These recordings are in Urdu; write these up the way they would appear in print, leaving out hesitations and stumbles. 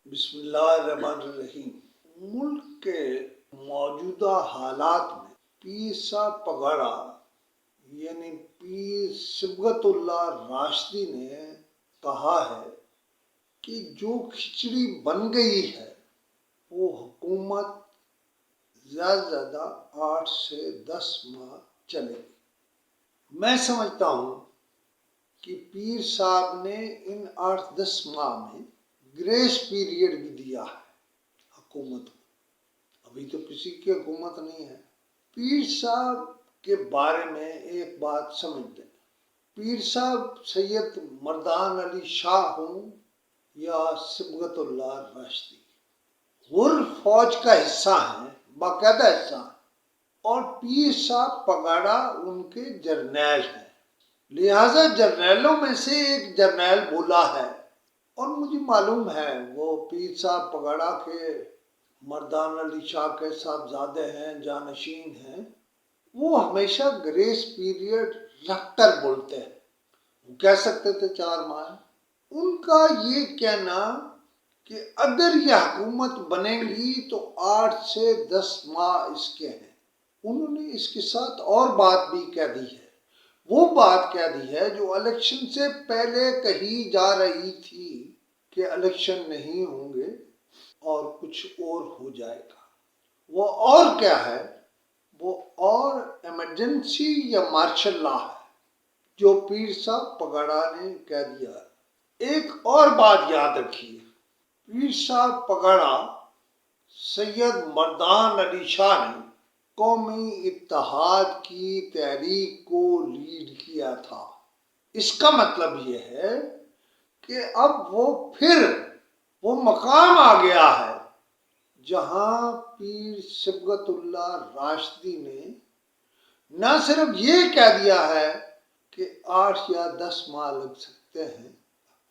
بسم اللہ الرحمن الرحیم۔ ملک کے موجودہ حالات میں پیر صاحب پگاڑا یعنی پیر صبغت اللہ راشدی نے کہا ہے کہ جو کھچڑی بن گئی ہے وہ حکومت زیادہ سے زیادہ 8 سے 10 ماہ چلے گی۔ میں سمجھتا ہوں کہ پیر صاحب نے ان 8-10 ماہ میں گریس پیریڈ بھی دیا ہے حکومت کو۔ ابھی تو کسی کی حکومت نہیں ہے۔ پیر صاحب کے بارے میں ایک بات سمجھ لیں، پیر صاحب سید مردان علی شاہ ہوں یا صبغت اللہ راشدی، غر فوج کا حصہ ہیں، باقاعدہ حصہ ہیں، اور پیر صاحب پگاڑا ان کے جرنیل ہیں۔ لہٰذا جرنیلوں میں سے ایک جرنیل بولا ہے، اور مجھے معلوم ہے وہ پیر صاحب پگاڑا کے مردان علی شاہ کے صاحبزادے ہیں، جانشین ہیں، وہ ہمیشہ گریس پیریڈ رکھ کر بولتے ہیں۔ وہ کہہ سکتے تھے 4 ماہ۔ ان کا یہ کہنا کہ اگر یہ حکومت بنے گی تو 8 سے 10 ماہ اس کے ہیں، انہوں نے اس کے ساتھ اور بات بھی کہہ دی ہے۔ وہ بات کہہ دی ہے جو الیکشن سے پہلے کہی جا رہی تھی کہ الیکشن نہیں ہوں گے اور کچھ اور ہو جائے گا۔ وہ اور کیا ہے؟ وہ اور ایمرجنسی یا مارشل لا ہے جو پیر صاحب پگاڑا نے کہہ دیا ہے۔ ایک اور بات یاد رکھیے، پیر صاحب پگاڑا سید مردان علی شاہ نے قومی اتحاد کی تحریک کو لیڈ کیا تھا۔ اس کا مطلب یہ ہے کہ اب وہ مقام آ گیا ہے جہاں پیر صبغت اللہ راشدی نے نہ صرف یہ کہہ دیا ہے کہ 8 یا 10 ماہ لگ سکتے ہیں،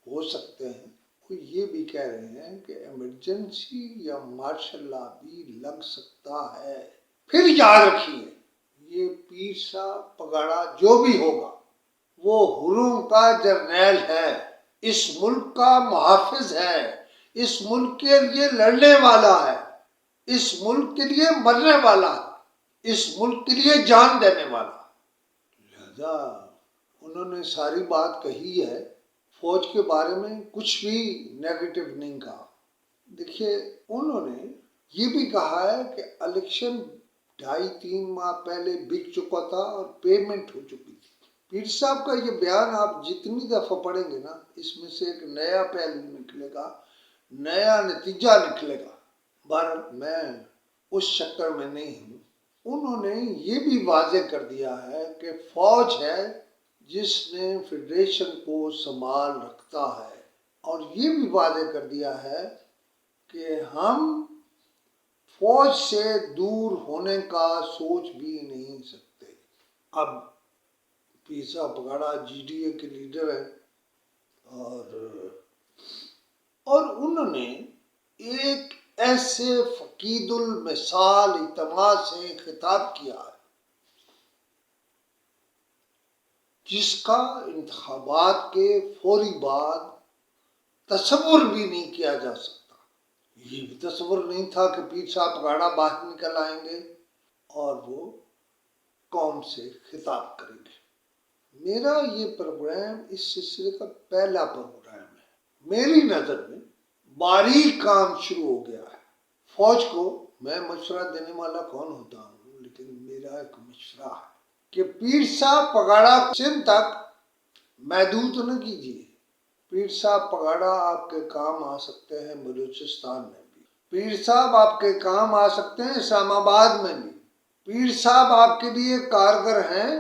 ہو سکتے ہیں، وہ یہ بھی کہہ رہے ہیں کہ ایمرجنسی یا مارشل لا بھی لگ سکتا ہے۔ پھر یاد رکھیے، یہ پیر صاحب پگاڑا جو بھی ہوگا وہ حروں کا جرنیل ہے، اس ملک کا محافظ ہے، اس ملک کے لیے لڑنے والا ہے، اس ملک کے لیے مرنے والا ہے، اس ملک کے لیے جان دینے والا ہے۔ لہذا انہوں نے ساری بات کہی ہے، فوج کے بارے میں کچھ بھی نیگیٹو نہیں کہا۔ دیکھیے، انہوں نے یہ بھی کہا ہے کہ الیکشن 2.5-3 ماہ پہلے بک چکا تھا اور پیمنٹ ہو چکی تھی۔ پیر صاحب کا یہ بیان آپ جتنی دفعہ پڑھیں گے نا، اس میں سے ایک نیا پہلو نکلے گا، نیا نتیجہ نکلے گا۔ بہرحال میں اس چکر میں نہیں ہوں۔ انہوں نے یہ بھی واضح کر دیا ہے کہ فوج ہے جس نے فیڈریشن کو سنبھال رکھتا ہے، اور یہ بھی واضح کر دیا ہے کہ ہم فوج سے دور ہونے کا سوچ بھی نہیں سکتے۔ اب پیر صاحب پگاڑا GDA کے لیڈر ہیں، اور انہوں نے ایک ایسے فقید المثال اجتماع سے خطاب کیا ہے جس کا انتخابات کے فوری بعد تصور بھی نہیں کیا جا سکتا۔ یہ بھی تصور نہیں تھا کہ پیر صاحب پگاڑا باہر نکل آئیں گے اور وہ قوم سے خطاب کریں گے۔ میرا یہ پروگرام اس سلسلے کا پہلا پروگرام ہے۔ میری نظر میں باریک کام شروع ہو گیا ہے۔ فوج کو میں مشورہ دینے والا کون ہوتا ہوں، لیکن میرا ایک مشورہ ہے کہ پیر صاحب پگاڑا سندھ تک محدود نہ کیجیے۔ پیر صاحب پگاڑا آپ کے کام آ سکتے ہیں بلوچستان میں بھی، پیر صاحب آپ کے کام آ سکتے ہیں اسلام آباد میں بھی، پیر صاحب آپ کے لیے کارگر ہیں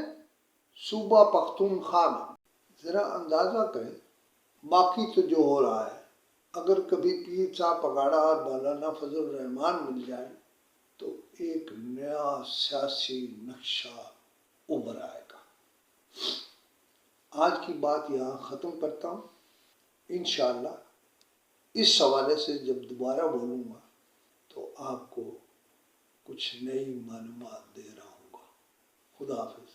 صوبہ پختونخوا میں۔ ذرا اندازہ کریں باقی تو جو ہو رہا ہے، اگر کبھی پیر صاحب پگاڑا اور مولانا فضل الرحمان مل جائیں تو ایک نیا سیاسی نقشہ ابھر آئے گا۔ آج کی بات یہاں ختم کرتا ہوں۔ انشاءاللہ اس حوالے سے جب دوبارہ بولوں گا تو آپ کو کچھ نئی معلومات دے رہا ہوں گا۔ خدا حافظ۔